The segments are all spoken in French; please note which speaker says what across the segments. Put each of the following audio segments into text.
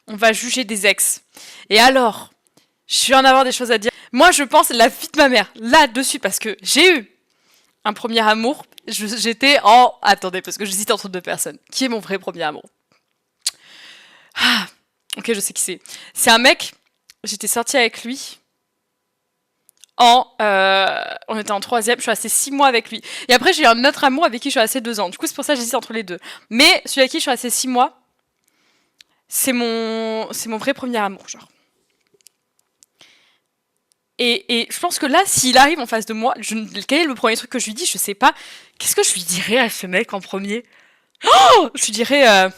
Speaker 1: on va juger des ex. Et alors, je vais en avoir des choses à dire. Moi, je pense la vie de ma mère, là-dessus, parce que j'ai eu un premier amour. J'étais en... Attendez, parce que j'hésite entre deux personnes. Qui est mon vrai premier amour? Ok, je sais qui c'est. C'est un mec, j'étais sortie avec lui on était en troisième, je suis restée 6 mois avec lui. Et après, j'ai eu un autre amour avec qui je suis restée 2 ans. Du coup, c'est pour ça que j'hésite entre les deux. Mais celui avec qui je suis restée 6 mois, c'est mon vrai premier amour, genre. Et je pense que là, s'il arrive en face de moi, quel est le premier truc que je lui dis? Je sais pas. Qu'est-ce que je lui dirais à ce mec en premier? Oh, je lui dirais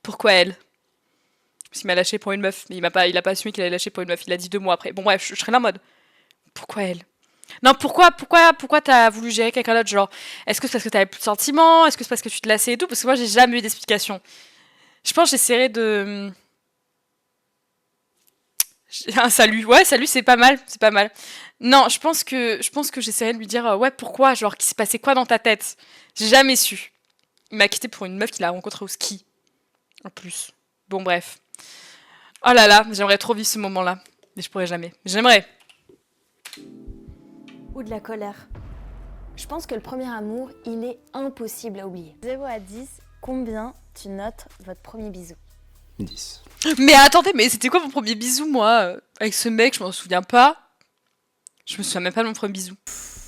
Speaker 1: pourquoi elle? Parce qu'il m'a lâché pour une meuf. Mais il a pas assumé qu'il allait lâcher pour une meuf. Il a dit 2 mois après. Bon bref, je serais là en mode pourquoi elle? Non, pourquoi t'as voulu gérer quelqu'un d'autre? Genre, est-ce que c'est parce que t'avais plus de sentiments? Est-ce que c'est parce que tu te lassais et tout? Parce que moi, j'ai jamais eu d'explication. Je pense que j'essaierai de... Un salut. Ouais, salut, c'est pas mal. C'est pas mal. Non, je pense que j'essaierai de lui dire ouais, pourquoi? Genre, qu'il s'est passé quoi dans ta tête? J'ai jamais su. Il m'a quitté pour une meuf qu'il a rencontrée au ski. En plus. Bon, bref. Oh là là, j'aimerais trop vivre ce moment-là. Mais je pourrais jamais. J'aimerais.
Speaker 2: Ou de la colère. Je pense que le premier amour, il est impossible à oublier. 0 à 10, combien tu notes votre premier bisou?
Speaker 3: 10.
Speaker 1: Mais attendez, mais c'était quoi mon premier bisou, moi? Avec ce mec, je m'en souviens pas. Je me souviens même pas de mon premier bisou.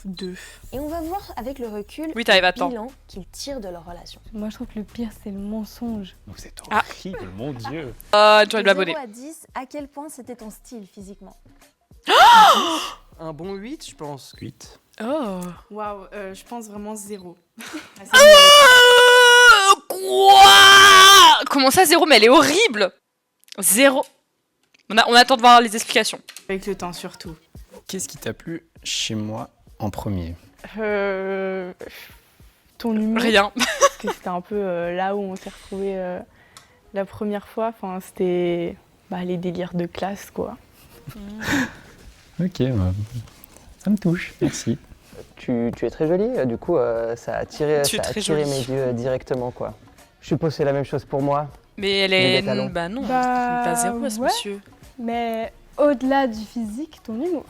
Speaker 4: 2.
Speaker 2: Et on va voir avec le recul
Speaker 1: Oui, t'arrives à
Speaker 2: le
Speaker 1: temps.
Speaker 2: bilan qu'ils tirent de leur relation.
Speaker 5: Moi, je trouve que le pire, c'est le mensonge.
Speaker 3: Donc c'est
Speaker 1: Ah.
Speaker 3: horrible, mon Dieu.
Speaker 1: J'aurais
Speaker 2: De
Speaker 1: dû m'abonner.
Speaker 2: 0 à 10, à quel point c'était ton style physiquement?
Speaker 6: Un bon 8, je pense.
Speaker 3: 8.
Speaker 1: Oh.
Speaker 4: Waouh, je pense vraiment 0.
Speaker 1: Quoi? Comment ça, 0? Mais elle est horrible! 0. On attend de voir les explications.
Speaker 4: Avec le temps, surtout.
Speaker 3: Qu'est-ce qui t'a plu chez moi en premier?
Speaker 5: Ton humour.
Speaker 1: Rien.
Speaker 5: Parce que c'était un peu là où on s'est retrouvés la première fois. Enfin, c'était les délires de classe, quoi.
Speaker 3: Ok, ça me touche, merci.
Speaker 6: Tu es très jolie, du coup ça a attiré,
Speaker 1: Tu es très
Speaker 6: mes
Speaker 1: jolie.
Speaker 6: yeux directement quoi. Je suppose que c'est la même chose pour moi.
Speaker 1: Mais elle
Speaker 6: Mais
Speaker 1: est...
Speaker 6: des talons.
Speaker 1: Bah non,
Speaker 5: Bah,
Speaker 1: pas 0 ce
Speaker 5: ouais.
Speaker 1: monsieur.
Speaker 5: Mais au-delà du physique, ton humour,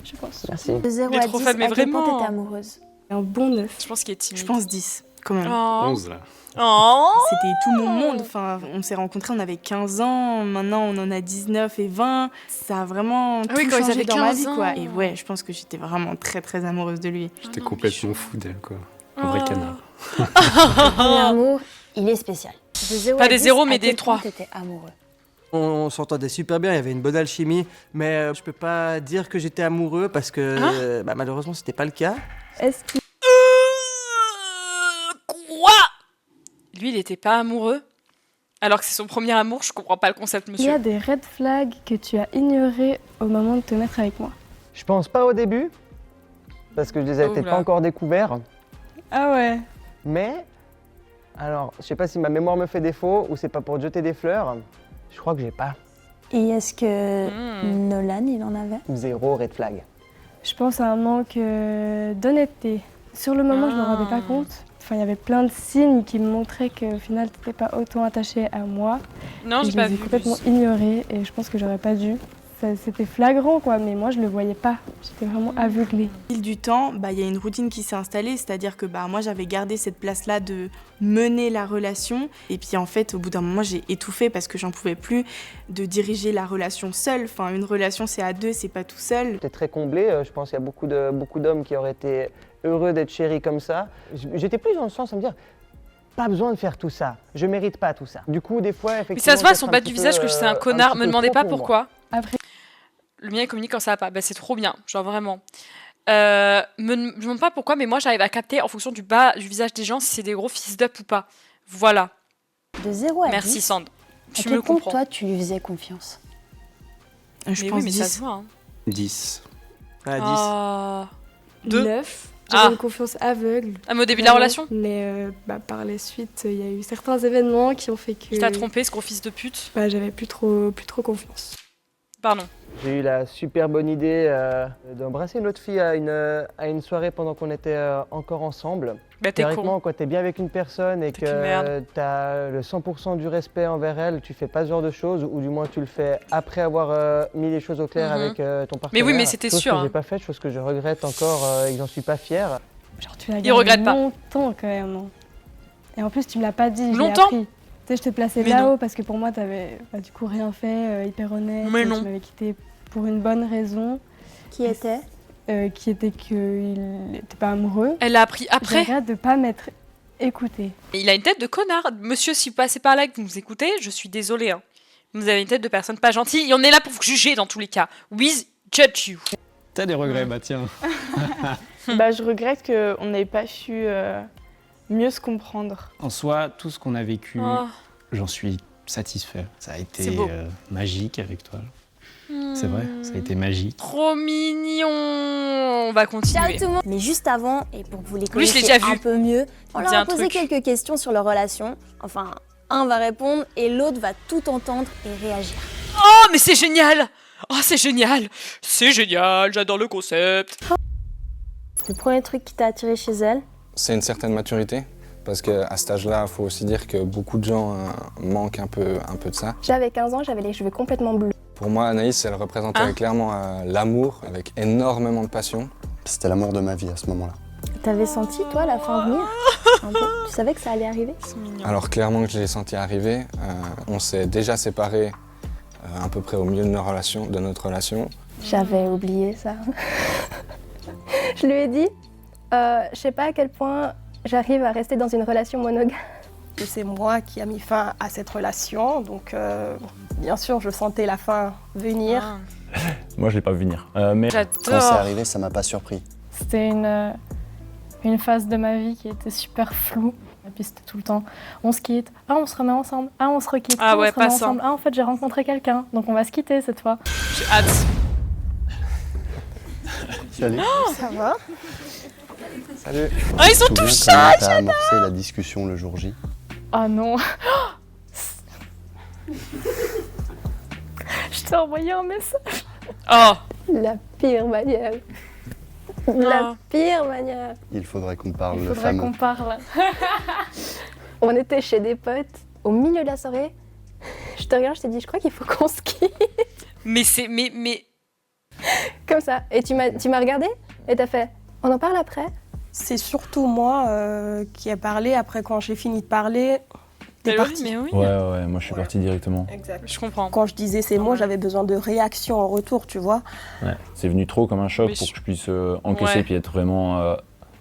Speaker 5: je pense.
Speaker 6: Merci.
Speaker 2: De 0
Speaker 1: Il est
Speaker 2: à
Speaker 1: trop
Speaker 2: 10,
Speaker 1: faible, mais
Speaker 2: à quel point
Speaker 1: vraiment.
Speaker 2: t'étais amoureuse?
Speaker 5: Un bon 9.
Speaker 1: Je pense qu'il est timide.
Speaker 4: Je pense 10, quand même.
Speaker 1: Oh.
Speaker 3: 11 là.
Speaker 1: Oh.
Speaker 4: C'était tout mon monde. Enfin, on s'est rencontrés, on avait 15 ans. Maintenant, on en a 19 et 20. Ça a vraiment tout
Speaker 1: oui, quand ils
Speaker 4: changé
Speaker 1: avaient
Speaker 4: dans ma
Speaker 1: 15
Speaker 4: vie, quoi.
Speaker 1: ans.
Speaker 4: Et ouais, je pense que j'étais vraiment très, très amoureuse de lui.
Speaker 3: J'étais
Speaker 1: non,
Speaker 3: complètement fou d'elle, quoi. Un vrai
Speaker 1: Oh.
Speaker 3: canard.
Speaker 2: Le premier amour, il est spécial. De 0
Speaker 1: Pas
Speaker 2: à
Speaker 1: des
Speaker 2: 10,
Speaker 1: zéros, mais
Speaker 2: à
Speaker 1: des
Speaker 2: quel point
Speaker 1: 3.
Speaker 2: t'étais amoureux?
Speaker 6: On s'entendait super bien, il y avait une bonne alchimie, mais je peux pas dire que j'étais amoureux parce que malheureusement c'était pas le cas.
Speaker 5: Est-ce qu'il
Speaker 1: Quoi? Lui, il était pas amoureux? Alors que c'est son premier amour, je comprends pas le concept,
Speaker 5: y a
Speaker 1: monsieur.
Speaker 5: des red flags que tu as ignorés au moment de te mettre avec moi?
Speaker 6: Je pense pas au début, parce que je les avais
Speaker 1: Oh
Speaker 6: peut-être
Speaker 1: là.
Speaker 6: pas encore découverts,
Speaker 5: Ah ouais.
Speaker 6: mais alors je sais pas si ma mémoire me fait défaut ou c'est pas pour te jeter des fleurs, je crois que j'ai pas.
Speaker 2: Et est-ce que
Speaker 1: Hmm.
Speaker 2: Nolan, il en avait?
Speaker 6: 0 red flag.
Speaker 5: Je pense à un manque d'honnêteté. Sur le moment, je ne me rendais pas compte. Enfin, il y avait plein de signes qui me montraient qu'au final, tu n'étais pas autant attaché à moi.
Speaker 1: Non,
Speaker 5: Et
Speaker 1: j'ai
Speaker 5: je
Speaker 1: pas
Speaker 5: les ai
Speaker 1: vu.
Speaker 5: complètement ignorés et je pense que j'aurais pas dû. C'était flagrant, quoi, mais moi, je le voyais pas. J'étais vraiment aveuglée.
Speaker 4: Au fil du temps, il y a une routine qui s'est installée, c'est-à-dire que moi j'avais gardé cette place-là de mener la relation, et puis en fait au bout d'un moment j'ai étouffé parce que j'en pouvais plus de diriger la relation seule. Enfin, une relation c'est à deux, c'est pas tout seul.
Speaker 6: J'étais très comblé, je pense qu'il y a beaucoup d'hommes qui auraient été heureux d'être chéris comme ça. J'étais plus dans le sens à me dire, pas besoin de faire tout ça, je mérite pas tout ça. Du coup, des fois, effectivement...
Speaker 1: Mais ça se voit,
Speaker 6: peut-être
Speaker 1: son
Speaker 6: un
Speaker 1: bas
Speaker 6: petit
Speaker 1: du
Speaker 6: peu,
Speaker 1: visage que c'est un
Speaker 6: un
Speaker 1: connard.
Speaker 6: petit
Speaker 1: Me
Speaker 6: peu
Speaker 1: demandez
Speaker 6: trop
Speaker 1: pas
Speaker 6: pour moi.
Speaker 1: pourquoi.
Speaker 5: Après,
Speaker 1: Le mien il communique quand ça va pas. Bah c'est trop bien, genre vraiment. Me demande pas pourquoi, mais moi j'arrive à capter en fonction du bas du visage des gens si c'est des gros fils d'up ou pas. Voilà.
Speaker 2: De 0 à
Speaker 1: Merci
Speaker 2: 10,
Speaker 1: Sand.
Speaker 2: à
Speaker 1: Tu
Speaker 2: quel
Speaker 1: me
Speaker 2: point
Speaker 1: comprends.
Speaker 2: toi, tu lui faisais confiance?
Speaker 4: Je
Speaker 1: Mais
Speaker 4: pense
Speaker 1: oui, mais
Speaker 4: 10.
Speaker 1: ça se voit. Hein.
Speaker 3: 10.
Speaker 6: À 10.
Speaker 1: Ah. Deux.
Speaker 5: 9.
Speaker 1: Ah.
Speaker 5: J'avais une confiance aveugle.
Speaker 1: Ah, mais au début de la
Speaker 5: Vraiment.
Speaker 1: relation,
Speaker 5: Mais par la suite, il y a eu certains événements qui ont fait que
Speaker 1: il t'a trompé ce gros fils de pute.
Speaker 5: j'avais plus trop confiance.
Speaker 1: Pardon.
Speaker 6: J'ai eu la super bonne idée d'embrasser une autre fille à une soirée pendant qu'on était encore ensemble.
Speaker 1: Bah t'es con.
Speaker 6: Théoriquement, quand t'es bien avec une personne et
Speaker 1: T'es qu'une merde.
Speaker 6: que t'as le 100% du respect envers elle, tu fais pas ce genre de choses, ou du moins tu le fais après avoir mis les choses au clair avec ton partenaire.
Speaker 1: Mais oui, mais c'était
Speaker 6: chose
Speaker 1: sûr,
Speaker 6: que
Speaker 1: hein.
Speaker 6: j'ai pas faite, chose que je regrette encore et que j'en suis pas fier.
Speaker 5: Genre, tu l'as
Speaker 1: Il
Speaker 5: gardé
Speaker 1: regrette pas.
Speaker 5: longtemps quand même. Hein. Et en plus, tu me l'as pas dit. Je l'ai
Speaker 1: Longtemps
Speaker 5: appris. Tu sais, je te plaçais
Speaker 1: Mais
Speaker 5: là-haut
Speaker 1: non.
Speaker 5: parce que pour moi, t'avais du coup rien fait, hyper honnête.
Speaker 1: Mais non.
Speaker 5: Tu m'avais quitté pour une bonne raison,
Speaker 2: Qui était
Speaker 5: qui était qu'il n'était pas amoureux.
Speaker 1: Elle l'a appris
Speaker 5: Je
Speaker 1: après.
Speaker 5: regrette de pas m'être écoutée.
Speaker 1: Et il a une tête de connard. Monsieur, si vous passez par là et que vous nous écoutez, je suis désolée. Hein. Vous avez une tête de personne pas gentille. Et on est là pour vous juger dans tous les cas. We judge you.
Speaker 3: T'as des regrets, bah tiens.
Speaker 4: Bah, je regrette qu'on n'ait pas su mieux se comprendre.
Speaker 3: En soi, tout ce qu'on a vécu,
Speaker 1: Oh.
Speaker 3: j'en suis satisfait. Ça a
Speaker 1: C'est
Speaker 3: été
Speaker 1: beau.
Speaker 3: magique avec toi. C'est vrai, ça a été magique.
Speaker 1: Trop mignon. On va
Speaker 2: Ciao
Speaker 1: continuer.
Speaker 2: tout le monde. Mais juste avant, et pour que vous les
Speaker 1: Oui, je l'ai
Speaker 2: connaissiez
Speaker 1: déjà vu.
Speaker 2: un peu mieux, on
Speaker 1: Dis
Speaker 2: leur a
Speaker 1: un
Speaker 2: posé
Speaker 1: truc.
Speaker 2: quelques questions sur leur relation. Enfin, un va répondre et l'autre va tout entendre et réagir.
Speaker 1: Oh, mais c'est génial. Oh, c'est génial. C'est génial. J'adore le concept.
Speaker 2: Le premier truc qui t'a attiré chez elle?
Speaker 7: C'est une certaine maturité, parce qu'à cet âge-là, il faut aussi dire que beaucoup de gens manquent un peu de ça.
Speaker 5: J'avais 15 ans, j'avais les cheveux complètement bleus.
Speaker 7: Pour moi, Anaïs, elle représentait
Speaker 1: Hein
Speaker 7: clairement l'amour, avec énormément de passion.
Speaker 8: C'était l'amour de ma vie à ce moment-là.
Speaker 2: T'avais senti, toi, la fin venir un peu? Tu savais que ça allait arriver?
Speaker 7: Alors clairement que je l'ai senti arriver. On s'est déjà séparés à peu près au milieu de notre relation.
Speaker 5: J'avais oublié ça. Je lui ai dit, je sais pas à quel point j'arrive à rester dans une relation monogame.
Speaker 9: Que c'est moi qui a mis fin à cette relation, donc bien sûr je sentais la fin venir.
Speaker 1: Ah.
Speaker 10: Moi, je l'ai pas vu venir. Mais
Speaker 8: Quand c'est
Speaker 1: J'adore.
Speaker 8: arrivé, ça m'a pas surpris.
Speaker 5: C'était une phase de ma vie qui était super floue. Et puis c'était tout le temps, on se quitte, ah on se remet ensemble, ah on se requitte,
Speaker 1: Ah ouais,
Speaker 5: on se remet
Speaker 1: pas ça.
Speaker 5: ensemble, ah en fait j'ai rencontré quelqu'un, donc on va se quitter cette fois.
Speaker 1: J'ai hâte.
Speaker 8: Salut.
Speaker 9: Ça va?
Speaker 7: Salut.
Speaker 1: Ah, ils sont
Speaker 8: Tu te
Speaker 1: tous
Speaker 8: souviens
Speaker 1: chats.
Speaker 8: comment t'as amorcé la discussion le jour J?
Speaker 5: Ah non. Je t'ai envoyé un message.
Speaker 1: Oh.
Speaker 5: La pire manière. La pire manière.
Speaker 8: Il faudrait qu'on parle
Speaker 5: Il
Speaker 8: le
Speaker 5: faudrait
Speaker 8: fameux.
Speaker 5: qu'on parle. On était chez des potes, au milieu de la soirée. Je te regarde, je t'ai dit, je crois qu'il faut qu'on se quitte.
Speaker 1: Mais c'est. Mais.
Speaker 5: Comme ça. Et tu m'as regardé et t'as fait, on en parle après?
Speaker 9: C'est surtout moi qui ai parlé, après quand j'ai fini de parler, t'es
Speaker 1: Mais oui,
Speaker 9: parti.
Speaker 1: mais oui.
Speaker 10: ouais, moi je suis parti directement.
Speaker 9: Exact.
Speaker 1: Je comprends.
Speaker 9: Quand je disais ces mots, j'avais besoin de réaction en retour, tu vois.
Speaker 10: Ouais. C'est venu trop comme un choc
Speaker 1: Mais
Speaker 10: pour
Speaker 1: je-
Speaker 10: que je puisse encaisser
Speaker 1: Ouais.
Speaker 10: puis être vraiment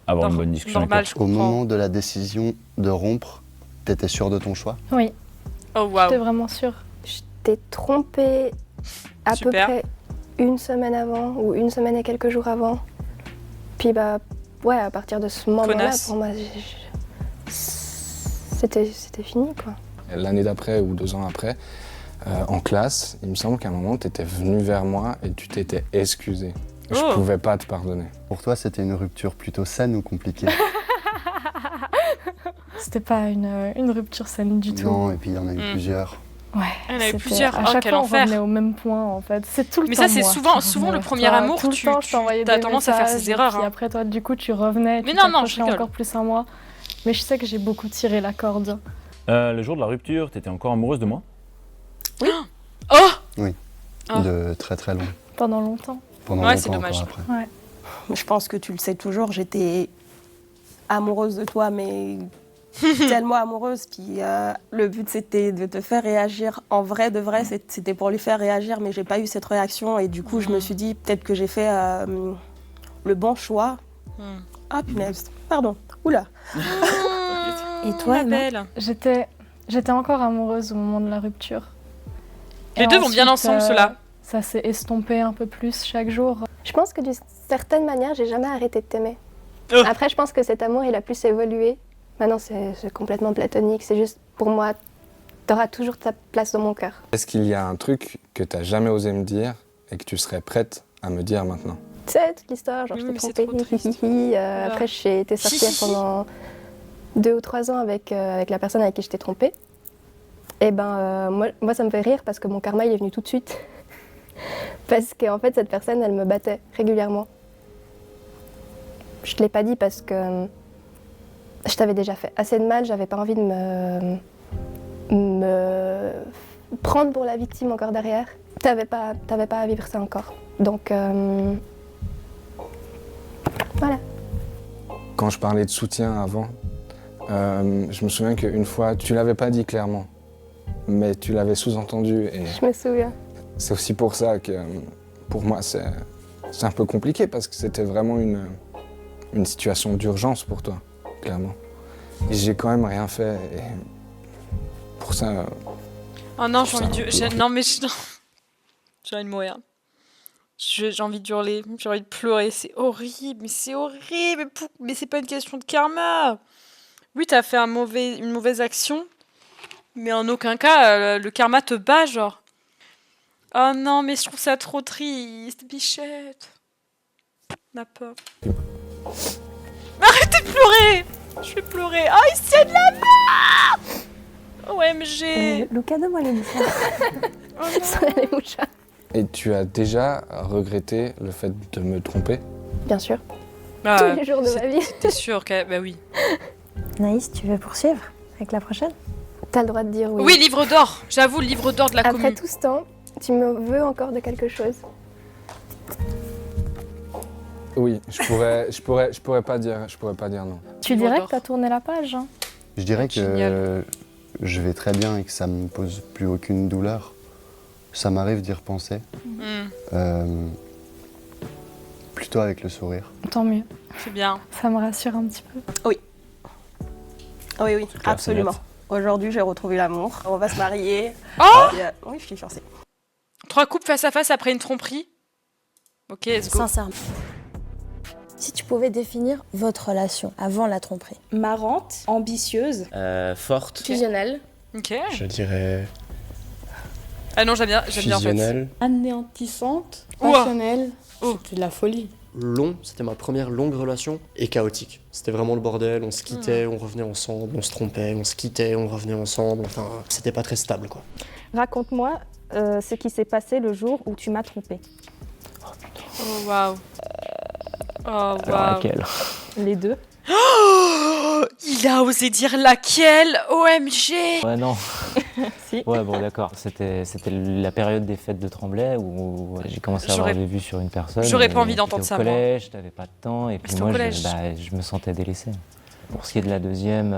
Speaker 10: avoir une bonne discussion
Speaker 1: Normal,
Speaker 10: avec
Speaker 1: je
Speaker 8: Au
Speaker 1: comprends.
Speaker 8: moment de la décision de rompre, t'étais sûr de ton choix?
Speaker 5: Oui,
Speaker 1: Oh
Speaker 5: j'étais
Speaker 1: waouh.
Speaker 5: vraiment sûre. Je t'ai trompée à
Speaker 1: Super.
Speaker 5: peu près une semaine avant ou une semaine et quelques jours avant. Puis bah ouais, à partir de ce moment-là,
Speaker 1: Connasse.
Speaker 5: pour moi, c'était fini quoi.
Speaker 7: L'année d'après ou 2 ans après, en classe, il me semble qu'à un moment, tu étais venu vers moi et tu t'étais excusé. Je
Speaker 1: Oh.
Speaker 7: pouvais pas te pardonner.
Speaker 8: Pour toi, c'était une rupture plutôt saine ou compliquée?
Speaker 5: C'était pas une rupture saine du tout.
Speaker 8: Non, et puis il y en a eu
Speaker 1: Mm.
Speaker 8: plusieurs.
Speaker 5: Ouais,
Speaker 1: Il y en a eu
Speaker 5: c'était-
Speaker 1: plusieurs.
Speaker 5: À
Speaker 1: Oh,
Speaker 5: chaque
Speaker 1: quel
Speaker 5: fois, on
Speaker 1: enfer.
Speaker 5: revenait au même point en fait. C'est tout le
Speaker 1: Mais
Speaker 5: temps
Speaker 1: ça, c'est
Speaker 5: moi
Speaker 1: souvent-
Speaker 5: qui
Speaker 1: souvent
Speaker 5: revenais
Speaker 1: le
Speaker 5: vers
Speaker 1: premier
Speaker 5: toi.
Speaker 1: amour,
Speaker 5: Tout le
Speaker 1: tu-
Speaker 5: temps, je
Speaker 1: tu-
Speaker 5: t'envoyais
Speaker 1: t'as
Speaker 5: des
Speaker 1: tendance à faire
Speaker 5: messages,
Speaker 1: ces erreurs,
Speaker 5: Puis
Speaker 1: hein.
Speaker 5: après, toi, du coup, tu revenais.
Speaker 1: Mais
Speaker 5: tu
Speaker 1: non, je
Speaker 5: t'accrochais
Speaker 1: rigole.
Speaker 5: encore plus à moi. Mais je sais que j'ai beaucoup tiré la corde
Speaker 10: Le jour de la rupture, t'étais encore amoureuse de moi?
Speaker 1: Oh. Ah.
Speaker 8: De très très long.
Speaker 5: pendant longtemps.
Speaker 8: Pendant
Speaker 1: Ouais, c'est
Speaker 8: longtemps
Speaker 1: dommage.
Speaker 8: encore après.
Speaker 9: Je pense que tu le sais toujours, j'étais amoureuse de toi, mais tellement amoureuse. Puis le but, c'était de te faire réagir en vrai, de vrai. C'était pour lui faire réagir, mais j'ai pas eu cette réaction. Et du coup, je me suis dit, peut-être que j'ai fait le bon choix. Ah, punaise. Pardon. Oula.
Speaker 2: Et toi,
Speaker 1: Ma
Speaker 2: Emma?
Speaker 1: belle.
Speaker 5: J'étais encore amoureuse au moment de la rupture.
Speaker 1: Les
Speaker 5: Et
Speaker 1: deux vont bien
Speaker 5: ensuite,
Speaker 1: ensemble, ceux-là.
Speaker 5: Ça s'est estompé un peu plus chaque jour. Je pense que d'une certaine manière, j'ai jamais arrêté de t'aimer.
Speaker 1: Oh.
Speaker 5: Après, je pense que cet amour, il a plus évolué. Maintenant, c'est complètement platonique. C'est juste, pour moi, t'auras toujours ta place dans mon cœur.
Speaker 7: Est-ce qu'il y a un truc que tu n'as jamais osé me dire et que tu serais prête à me dire maintenant?
Speaker 5: Tu sais, toute l'histoire, genre
Speaker 1: Oui,
Speaker 5: je t'ai
Speaker 1: mais c'est
Speaker 5: trompée,
Speaker 1: trop triste. Voilà.
Speaker 5: Après, j'ai été sortir pendant 2 ou 3 ans avec la personne avec qui je t'ai trompée. Et ben, moi, ça me fait rire parce que mon karma, il est venu tout de suite. Parce qu'en fait, cette personne, elle me battait régulièrement. Je te l'ai pas dit parce que je t'avais déjà fait assez de mal, j'avais pas envie de me prendre pour la victime encore derrière. T'avais pas à vivre ça encore. Donc, voilà.
Speaker 7: Quand je parlais de soutien avant, je me souviens qu'une fois, tu l'avais pas dit clairement, mais tu l'avais sous-entendu. Et
Speaker 5: Je me souviens.
Speaker 7: c'est aussi pour ça que, pour moi, c'est un peu compliqué, parce que c'était vraiment une situation d'urgence pour toi, clairement. Et j'ai quand même rien fait, et pour ça...
Speaker 1: Oh non, j'ai
Speaker 7: Ça,
Speaker 1: envie de...
Speaker 7: un peu
Speaker 1: Non, mais... J'ai envie de mourir. J'ai envie d'hurler, j'ai envie de pleurer. C'est horrible, mais c'est horrible. Mais c'est pas une question de karma. Oui, t'as fait une mauvaise action, mais en aucun cas, le karma te bat, genre. Oh non, mais je trouve ça trop triste, bichette. Ma pauvre. Arrêtez de pleurer. Je vais pleurer. Oh, ici, il y a de la mort. OMG.
Speaker 2: Lucas, donne-moi les mouchoirs.
Speaker 1: Oh non.
Speaker 5: Ça, les mouchoirs.
Speaker 7: Et tu as déjà regretté le fait de me tromper?
Speaker 5: Bien sûr.
Speaker 1: Ah,
Speaker 5: Tous les jours de ma vie.
Speaker 1: T'es sûr que... Bah oui.
Speaker 2: Naïs, tu veux poursuivre avec la prochaine?
Speaker 5: T'as le droit de dire oui.
Speaker 1: Oui, livre d'or. J'avoue, le livre d'or de la
Speaker 5: Après
Speaker 1: commune.
Speaker 5: tout ce temps, tu me veux encore de quelque chose.
Speaker 7: Oui, je pourrais pas dire non.
Speaker 5: Tu
Speaker 1: Livre
Speaker 5: dirais
Speaker 1: d'or.
Speaker 5: que t'as tourné la page, hein.
Speaker 8: Je dirais que
Speaker 1: Génial.
Speaker 8: je vais très bien et que ça me pose plus aucune douleur. Ça m'arrive d'y repenser. Plutôt avec le sourire.
Speaker 5: Tant mieux.
Speaker 1: C'est bien.
Speaker 5: Ça me rassure un petit peu.
Speaker 9: Oui, oui,
Speaker 10: C'est clair,
Speaker 9: absolument.
Speaker 10: c'est net.
Speaker 9: Aujourd'hui, j'ai retrouvé l'amour. On va se marier.
Speaker 1: Oh
Speaker 9: Oui, je suis fiancée.
Speaker 1: 3 couples face à face après une tromperie. Ok, let's go.
Speaker 2: Sincèrement. Si tu pouvais définir votre relation avant la tromperie.
Speaker 11: Marrante, ambitieuse.
Speaker 12: Forte.
Speaker 5: Fusionnel.
Speaker 1: Ok.
Speaker 12: Je dirais
Speaker 1: Ah non, j'aime bien en fait.
Speaker 12: fusionnelle.
Speaker 11: Anéantissante.
Speaker 1: Ouah.
Speaker 11: Passionnelle.
Speaker 1: Oh.
Speaker 11: C'était de la folie.
Speaker 12: Long, c'était ma première longue relation. Et chaotique. C'était vraiment le bordel, on se quittait, on revenait ensemble, on se trompait, on se quittait, on revenait ensemble. Enfin, c'était pas très stable quoi.
Speaker 11: Raconte-moi ce qui s'est passé le jour où tu m'as trompée.
Speaker 1: Oh waouh. Oh
Speaker 10: Alors
Speaker 1: waouh.
Speaker 10: laquelle?
Speaker 11: Les deux.
Speaker 1: Oh, il a osé dire laquelle. OMG.
Speaker 10: Ouais, non.
Speaker 11: Si.
Speaker 10: Ouais, bon, d'accord. C'était la période des fêtes de Tremblay où j'ai commencé à avoir
Speaker 1: J'aurais-
Speaker 10: des vues sur une personne.
Speaker 1: j'aurais pas
Speaker 10: et
Speaker 1: envie d'entendre ça,
Speaker 10: j'étais
Speaker 1: moi.
Speaker 10: au collège, t'avais pas de temps, et puis
Speaker 1: C'était au
Speaker 10: moi,
Speaker 1: collège.
Speaker 10: je me sentais délaissé. Pour ce qui est de la deuxième,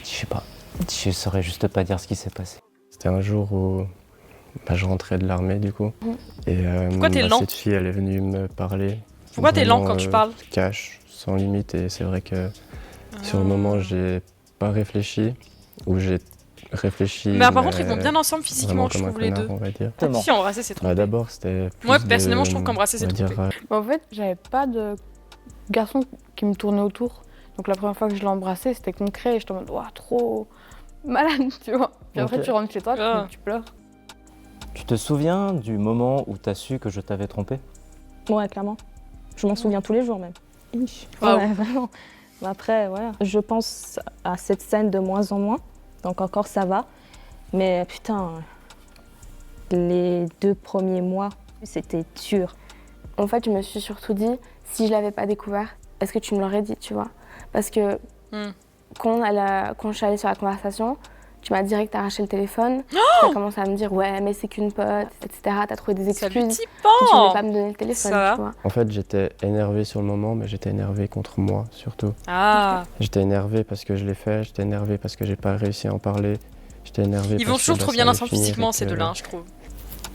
Speaker 10: je sais pas. Je saurais juste pas dire ce qui s'est passé.
Speaker 12: C'était un jour où je rentrais de l'armée du coup. Et
Speaker 1: Pourquoi t'es lent
Speaker 12: cette fille, elle est venue me parler.
Speaker 1: Pourquoi t'es lent
Speaker 12: Vraiment,
Speaker 1: quand tu parles?
Speaker 12: Cash, sans limite. Et c'est vrai que sur le moment, j'ai pas réfléchi. Ou j'ai réfléchi.
Speaker 1: Mais par contre, ils vont bien ensemble physiquement,
Speaker 12: vraiment
Speaker 1: je
Speaker 12: comme un
Speaker 1: trouve, les
Speaker 12: connard,
Speaker 1: deux.
Speaker 12: on va dire.
Speaker 1: Si, embrasser, c'est trop.
Speaker 12: D'abord, c'était.
Speaker 1: Moi,
Speaker 12: plus
Speaker 1: personnellement,
Speaker 12: de,
Speaker 1: je trouve qu'embrasser, c'est
Speaker 12: on va
Speaker 1: trompé.
Speaker 12: dire,
Speaker 5: En fait, j'avais pas de garçon qui me tournait autour. Donc la première fois que je l'ai embrassé, c'était concret. Et j'étais en mode, waouh, trop malade, tu vois. Puis après,
Speaker 10: Ok.
Speaker 5: tu rentres chez toi,
Speaker 1: Ah.
Speaker 5: tu pleures.
Speaker 10: Tu te souviens du moment où t'as su que je t'avais trompé?
Speaker 11: Ouais, clairement. Je m'en souviens tous les jours même.
Speaker 1: Waouh.
Speaker 11: Ouais, vraiment. Mais après, voilà. Je pense à cette scène de moins en moins. Donc encore, ça va. Mais putain, les 2 premiers mois, c'était dur.
Speaker 5: En fait, je me suis surtout dit, si je l'avais pas découvert, est-ce que tu me l'aurais dit, tu vois? Parce que quand je suis allée sur la conversation, tu m'as direct arraché le téléphone. Tu as commencé à me dire, ouais, mais c'est qu'une pote, etc. T'as trouvé des
Speaker 1: Ça
Speaker 5: excuses.
Speaker 1: lui dit
Speaker 5: que tu
Speaker 1: pas.
Speaker 5: voulais pas me donner le téléphone,
Speaker 1: Ça.
Speaker 5: tu vois.
Speaker 12: En fait, j'étais énervé sur le moment, mais j'étais énervé contre moi surtout.
Speaker 1: Ah.
Speaker 12: J'étais énervé parce que je l'ai fait, j'étais énervé parce que j'ai pas réussi à en parler, j'étais énervé
Speaker 1: Ils
Speaker 12: parce
Speaker 1: vont
Speaker 12: que,
Speaker 1: toujours trop
Speaker 12: ça
Speaker 1: bien
Speaker 12: allait
Speaker 1: ensemble
Speaker 12: finir
Speaker 1: physiquement,
Speaker 12: et
Speaker 1: ces
Speaker 12: que
Speaker 1: deux-là, hein, je trouve.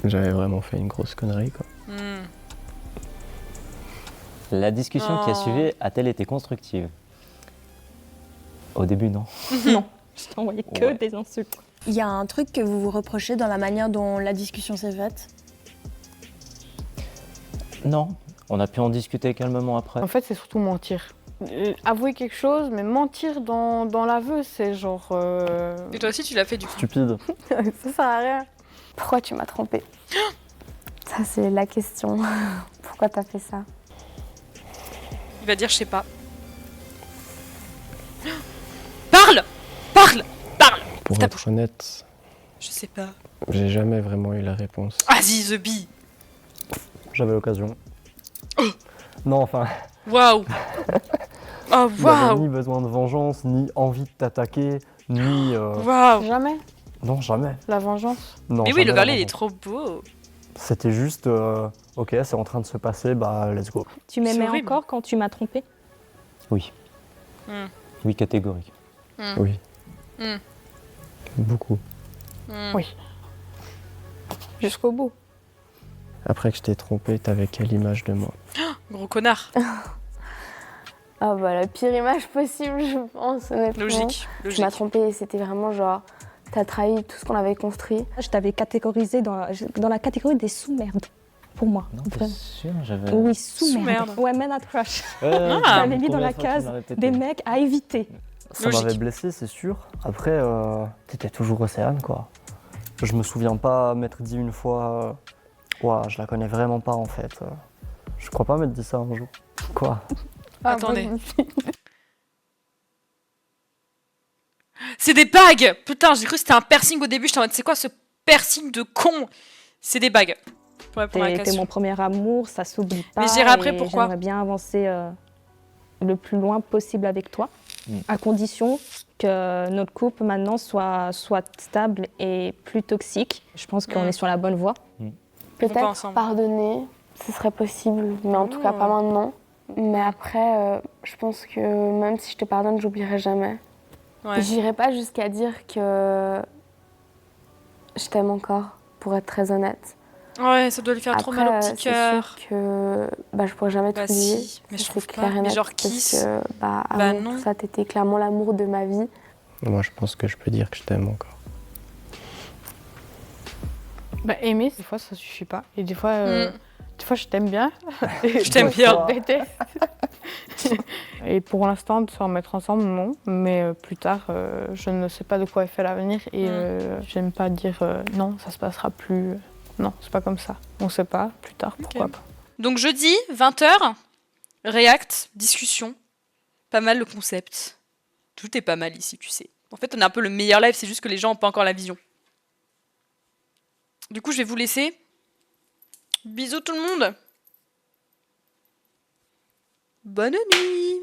Speaker 12: J'avais vraiment fait une grosse connerie quoi.
Speaker 10: La discussion qui a
Speaker 1: Oh.
Speaker 10: suivi a-t-elle été constructive? Au début, non.
Speaker 11: Non, je t'ai envoyé que
Speaker 10: Ouais.
Speaker 11: des insultes.
Speaker 2: Il y a un truc que vous vous reprochez dans la manière dont la discussion s'est faite?
Speaker 10: Non, on a pu en discuter calmement après.
Speaker 5: En fait, c'est surtout mentir. Avouer quelque chose, mais mentir dans l'aveu, c'est genre...
Speaker 1: Et toi aussi, tu l'as fait du coup.
Speaker 10: Stupide.
Speaker 5: Ça sert à rien. Pourquoi tu m'as trompée? Ça, c'est la question. Pourquoi t'as fait ça?
Speaker 1: Il va dire, je sais pas. Parle. Parle. Parle.
Speaker 12: Pour
Speaker 1: T'as-
Speaker 12: être honnête,
Speaker 1: Je sais pas.
Speaker 13: J'ai jamais vraiment eu la réponse.
Speaker 1: Vas-y, The Bee.
Speaker 14: J'avais l'occasion. Non, enfin.
Speaker 1: Waouh. Oh,
Speaker 14: J'avais
Speaker 1: waouh.
Speaker 14: ni besoin de vengeance, ni envie de t'attaquer, ni.
Speaker 1: Waouh.
Speaker 5: Jamais.
Speaker 14: Non, jamais.
Speaker 5: La vengeance.
Speaker 14: Non,
Speaker 1: Mais oui,
Speaker 14: jamais
Speaker 1: le
Speaker 14: la
Speaker 1: valet, il est
Speaker 14: vengeance.
Speaker 1: trop beau.
Speaker 14: C'était juste, ok, c'est en train de se passer, bah let's go.
Speaker 11: Tu m'aimais
Speaker 1: horrible.
Speaker 11: encore quand tu m'as trompé?
Speaker 10: Oui.
Speaker 1: Hmm.
Speaker 10: Oui, catégorique.
Speaker 1: Hmm.
Speaker 14: Oui.
Speaker 1: Hmm.
Speaker 14: Beaucoup.
Speaker 1: Hmm.
Speaker 5: Oui. Jusqu'au bout.
Speaker 13: Après que je t'ai trompé, t'avais quelle image de moi?
Speaker 1: Gros connard.
Speaker 5: Ah bah la pire image possible, je pense, honnêtement.
Speaker 1: Logique.
Speaker 5: Tu m'as trompée, c'était vraiment genre, t'as trahi tout ce qu'on avait construit.
Speaker 11: Je t'avais catégorisé dans la catégorie des sous-merdes, pour moi.
Speaker 10: Non, t'es
Speaker 11: Vraiment.
Speaker 10: sûr, j'avais...
Speaker 11: Oui,
Speaker 1: Sous-merde.
Speaker 11: sous-merde. Ouais, men at crush.
Speaker 1: Ah.
Speaker 11: Je t'avais mis dans la case des mecs à éviter.
Speaker 14: Ça m'avait blessé, c'est sûr. Après, t'étais toujours océane, quoi. Je me souviens pas m'être dit une fois, ouah, je la connais vraiment pas en fait. Je crois pas m'être dit ça un jour. Quoi?
Speaker 1: Attendez. C'est des bagues. Putain, j'ai cru que c'était un piercing au début. J'étais en mode, c'est quoi ce piercing de con? C'est des bagues. Pour répondre à la
Speaker 11: T'es
Speaker 1: question.
Speaker 11: mon premier amour, ça s'oublie pas.
Speaker 1: Mais je dirais après
Speaker 11: et
Speaker 1: pourquoi.
Speaker 11: J'aimerais bien avancer le plus loin possible avec toi, à condition que notre couple maintenant soit stable et plus toxique. Je pense qu'on est sur la bonne voie.
Speaker 1: pas
Speaker 5: Peut-être
Speaker 1: ensemble.
Speaker 5: pardonner, ce serait possible, mais en tout cas pas maintenant. Mais après, je pense que même si je te pardonne, j'oublierai jamais.
Speaker 1: Ouais.
Speaker 5: J'irai pas jusqu'à dire que je t'aime encore, pour être très honnête.
Speaker 1: Ouais, ça doit lui faire trop mal au petit cœur.
Speaker 5: C'est sûr que bah, je pourrais jamais
Speaker 1: Bah
Speaker 5: t'oublier.
Speaker 1: si, mais
Speaker 5: Ça,
Speaker 1: je
Speaker 5: c'est
Speaker 1: trouve
Speaker 5: clair
Speaker 1: pas.
Speaker 5: et
Speaker 1: Mais
Speaker 5: net,
Speaker 1: genre Kiss.
Speaker 5: parce que,
Speaker 1: Bah
Speaker 5: avant
Speaker 1: non.
Speaker 5: tout ça, t'étais clairement l'amour de ma vie.
Speaker 13: Moi, je pense que je peux dire que je t'aime encore.
Speaker 15: Bah, aimer, des fois, ça suffit pas. Et des fois, je t'aime bien.
Speaker 1: Je t'aime bien.
Speaker 15: Je déteste. Et pour l'instant, de se remettre ensemble, non. Mais plus tard, je ne sais pas de quoi est fait l'avenir. Et j'aime pas dire non, ça se passera plus. Non, c'est pas comme ça. On sait pas. Plus tard, pourquoi pas.
Speaker 1: Donc jeudi, 20h, React, discussion. Pas mal le concept. Tout est pas mal ici, tu sais. En fait, on a un peu le meilleur live, c'est juste que les gens n'ont pas encore la vision. Du coup, je vais vous laisser. Bisous tout le monde. Bonne nuit.